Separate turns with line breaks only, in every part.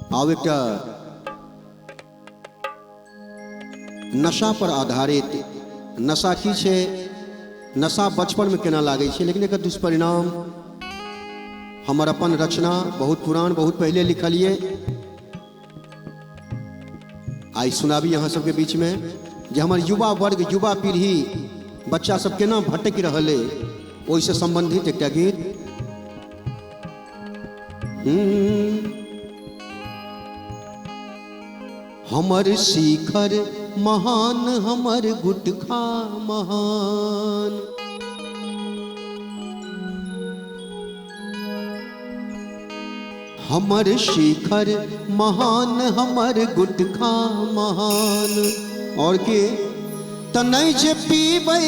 आब एक नशा पर आधारित नशा की छे, नशा बचपन में केना लागे छे, लेकिन एक दुष्परिणाम हमर अपन रचना बहुत पुरान बहुत पहले लिखलिए, आई सुनाबी यहाँ सबके बीच में जे हमर युवा वर्ग युवा पीढ़ी बच्चा सब केना भटक रहले ओहि से संबंधित एक गीत। हमर शिखर महान हमर गुटखा महान, हमर शिखर महान हमर गुटखा महान। और के तनय जे पीबै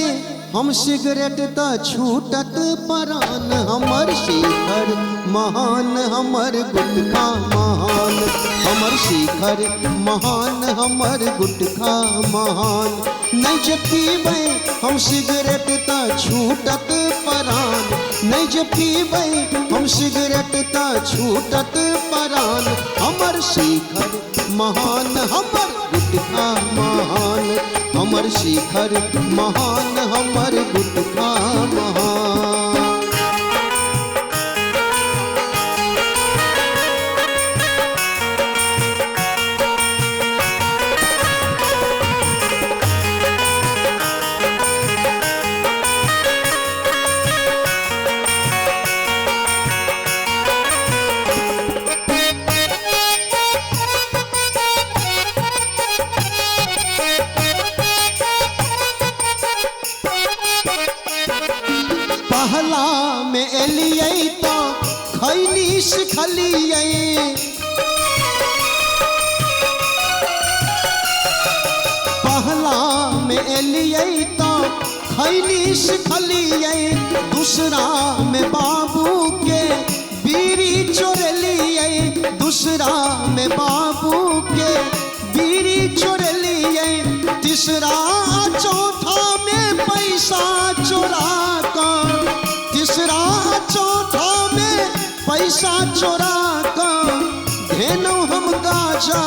हम सिगरेट त छूटत परान, हमर शिखर महान हमर गुटखा महान, हमर शिखर महान हमर गुटखा महान। नहीं जे पीबै हम सिगरेट त छूटत परान, नहीं जे पीबै हम सिगरेट त छूटत परान। हमर शिखर महान हमर गुटखा महान, हमर शिखर महान हमर गुटखा महान। पहला में एलियै तो खैली सिखलियै, पहला में एलियै तो खैली सिखलियै, दूसरा में बाबू के बीड़ी चोरलियै, दूसरा में बाबू के बीड़ी चोरलियै, तीसरा चौथा में पैसा चोरा कर, तीसरा चौथा में पैसा चोरा कर धेनु हम गाजा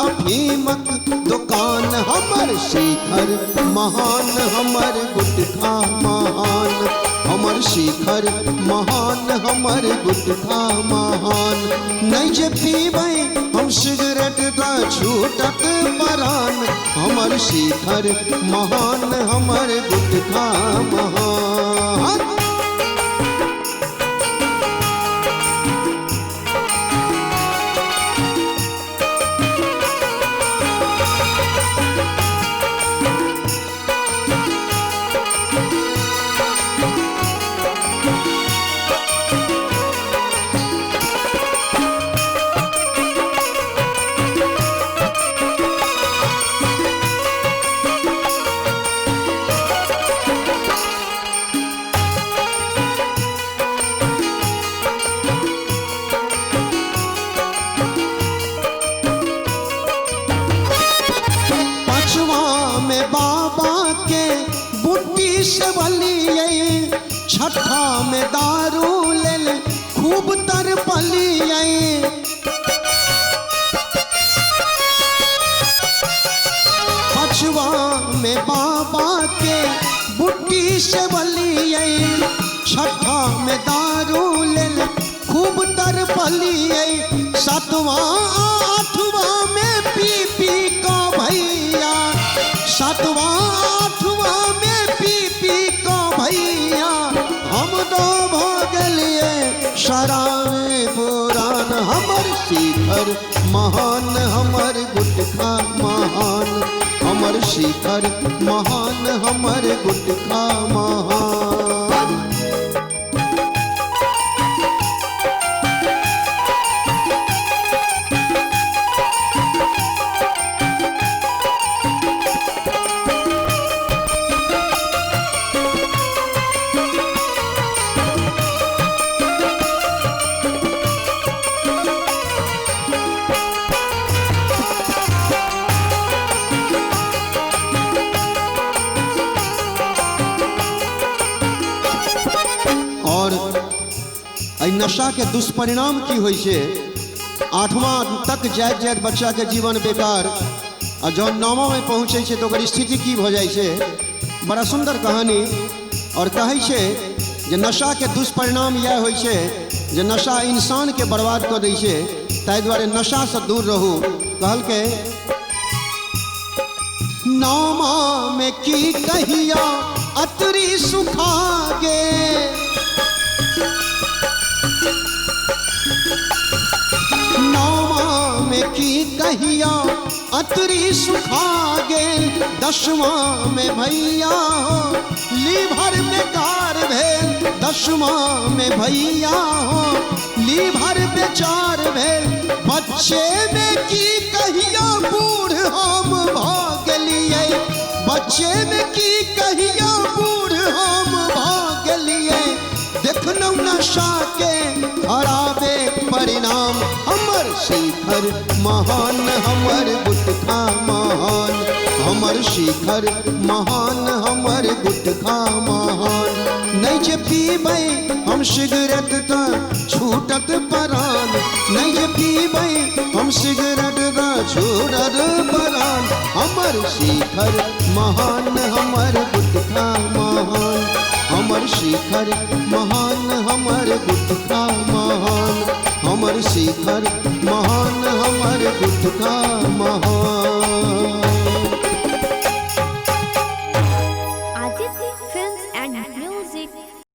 अफीमक दुकान। हमर शिखर महान हमर गुटखा महान, हमर शिखर महान हमर गुटखा महान। नहीं जे पीबै हम सिगरेट त छूटत परान, हमर शिखर महान हमर गुटखा महान। में बाबा के बुट्टी से बलियै, छठा में दारू लेल खूब तरपलियै, पांचवा में बाबा के बुट्टी से बलियै, छठा में दारू लेल खूब तरपलियै, सातवां आठवां में पी पी का भैया, सातवां आठवां में पी पी का भैया हम दो भो गेलियै शराबे पुरान। हमर शिखर महान हमर गुटखा महान, हमर शिखर महान हमर गुटखा महान। नशा के दुष्परिणाम की होय छे 8वां तक जाइत जाइत बच्चा के जीवन बेकार और जब 9वां में पहुँचे तो ओकर स्थिति की भ जाए छे। बड़ा सुंदर कहानी और कहे छे जे नशा के दुष्परिणाम यह होइ छे जे नशा इंसान के बर्बाद कर दै छे, ताहि दुआरे नशा से दूर रहू। कहल के 9वां में की कहिया अतरी सुखा गे, 9वां में की कहिया अतरी सुखा गे, 10वां में भैया हो लीभर बेकार भेल, 10वां में भैया हो लीभर बेचार भेल, बच्चे में की कहिया बूढ़ हम भाग गेलिए, बच्चे में की कहिया बूढ़ हम भाग गेलिए, देखनौ नशा के खराबे परिणाम, हमर शिखर महान हमर गुटखा महान, हमर शिखर महान हमर गुटखा महान, नहीं जे पीबै हम सिगरेट त छूटत परान, नहीं जे पीबै हम सिगरेट त छूटत परान, हमर शिखर महान हमर गुटखा महान, हमर शिखर महान हमर गुटखा महान, हमर शिखर महान हमर गुटखा महान।